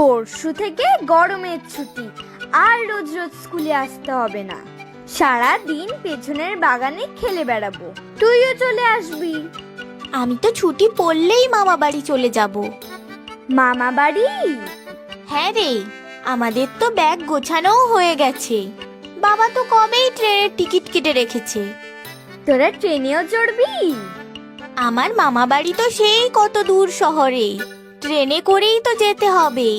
পরশু থেকে গরমের ছুটি, আর রোজ রোজ স্কুলে আসতে হবে না। সারা দিন পেছনের বাগানে খেলে বেড়াবো। তুইও চলে আসবি। আমি তো ছুটি পড়লেই মামা বাড়ি চলে যাব। মামা বাড়ি? হ্যাঁ রে, আমাদের তো ব্যাগ গোছানোও হয়ে গেছে। বাবা তো কবেই ট্রেনের টিকিট কেটে রেখেছে। তোরা ট্রেনেও চড়বি? আমার মামা বাড়ি তো সেই কত দূর শহরে, ট্রেনে করেই তো যেতে হবে।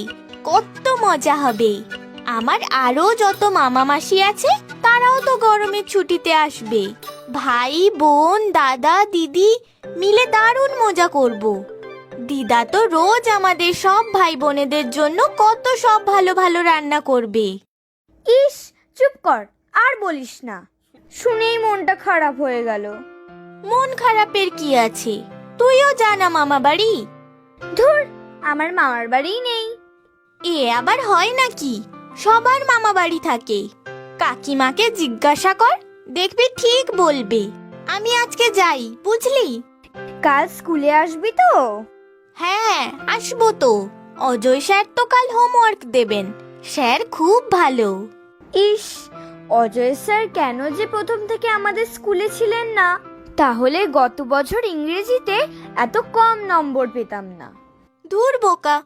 কত মজা হবে। আমার আরো যত মামা মাসি আছে তারাও তো গরমের ছুটিতে আসবে। ভাই বোন দাদা দিদি মিলে দারুণ মজা করব। দিদা তো রোজ আমাদের সব ভাই বোনেদের জন্য কত সব ভালো ভালো রান্না করবে। ইস, চুপ কর, আর বলিস না। শুনেই মনটা খারাপ হয়ে গেল। মন খারাপের কি আছে? তুইও জানা মামা বাড়ি। ধুর, আমার মামার বাড়িই নেই। এ আবার হয় নাকি? সবার মামা বাড়ি থাকে। কাকিমাকে জিজ্ঞাসা কর, দেখবি ঠিক বলবে। আমি আজকে যাই, বুঝলি? কাল স্কুলে আসবি তো? হ্যাঁ, আসবো তো। অজয় স্যার তো কাল হোমওয়ার্ক দেবেন। স্যার খুব ভালো। ইস, অজয় স্যার কেন যে প্রথম থেকে আমাদের স্কুলে ছিলেন না, তাহলে গত বছর ইংরেজিতে এত কম নম্বর পেতাম না। ধুর বোকা,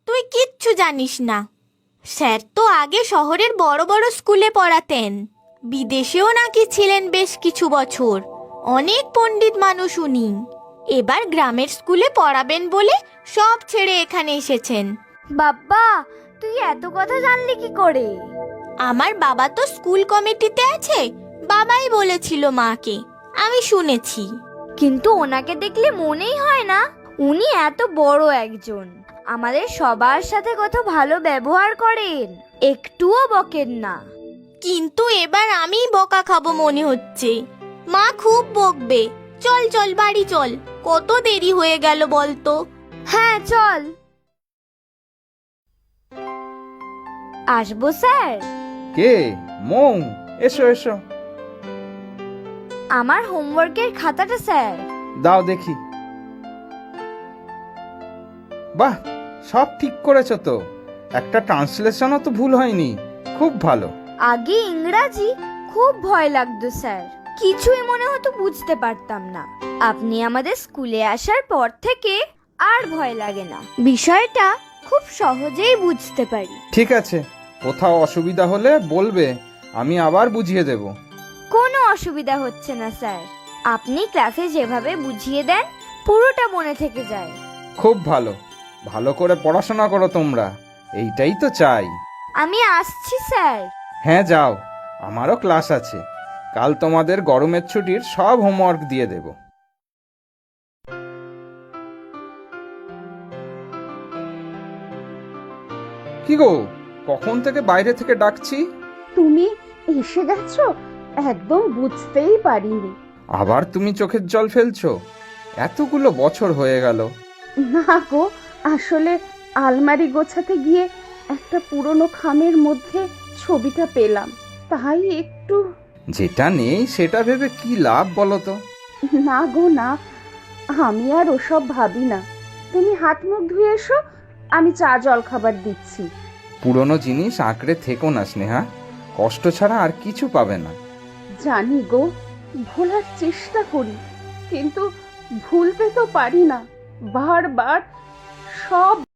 তুই কিচ্ছু জানিস না। স্যার তো আগে শহরের বড় বড় স্কুলে পড়াতেন। বিদেশেও নাকি ছিলেন বেশ কিছু বছর। অনেক পণ্ডিত মানুষ উনি। এবার গ্রামের স্কুলে পড়াবেন বলে সব ছেড়ে এখানে এসেছেন। বাবা, তুই এত কথা জানলি কি করে? আমার বাবা তো স্কুল কমিটিতে আছে। বাবাই বলেছিল মাকে, আমি শুনেছি। কিন্তু ওনাকে দেখলে মনেই হয় না উনি এত বড় একজন। আমাদের সবার সাথে কত ভালো ব্যবহার করেন, একটুও বকেন না। কিন্তু এবার আমি বকা খাবো মনে হচ্ছে। মা খুব বকবে। চল চল বাড়ি চল, কত দেরি হয়ে গেল বলতো। হ্যাঁ চল। আসবো স্যার? কে? মৌ, এসো এসো। আমার হোমওয়ার্কের খাতাটা স্যার। দাও দেখি। বাহ, সব ঠিক করেছো তো। একটা ট্রান্সলেশনও তো ভুল হয়নি। খুব ভালো। আগে ইংরাজি খুব ভয় লাগতো স্যার, কিছুই মনে হতো বুঝতে পারতাম না। আপনি আমাদের স্কুলে আসার পর থেকে আর ভয় লাগে না, বিষয়টা খুব সহজেই বুঝতে পারি। ঠিক আছে, কোথাও অসুবিধা হলে বলবে, আমি আবার বুঝিয়ে দেব। কোনো অসুবিধা হচ্ছে না স্যার, আপনি ক্লাসে যেভাবে বুঝিয়ে দেন পুরোটা মনে থেকে যায়। খুব ভালো। ভালো করে পড়াশোনা করো তোমরা, এইটাই তো চাই। আমি আসছি স্যার। হ্যাঁ যাও, আমারও ক্লাস আছে। কাল তোমাদের গরমের ছুটির সব হোমওয়ার্ক দিয়ে দেব। কি গো, কখন থেকে বাইরে থেকে ডাকছি? তুমি এসে গেছো, একদম বুঝতেই পারিনি। আবার তুমি চোখের জল ফেলছো? এতগুলো বছর হয়ে গেল। না গো, আসলে আলমারি গোছাতে গিয়ে একটা পুরনো খামের মধ্যে ছবিটা পেলাম, তাই একটু। যেটা নেই সেটা ভেবে কি লাভ বলো তো? না গো না, আমি আর ওসব ভাবি না। তুমি হাত মুখ ধুয়ে এসো, আমি চা জল খাবার দিচ্ছি। পুরনো জিনিস আঁকড়ে থেকো না স্নেহা, কষ্ট ছাড়া আর কিছু পাবে না। জানি গো, ভোলার চেষ্টা করি, কিন্তু ভুলতে তো পারি না। বারবার সব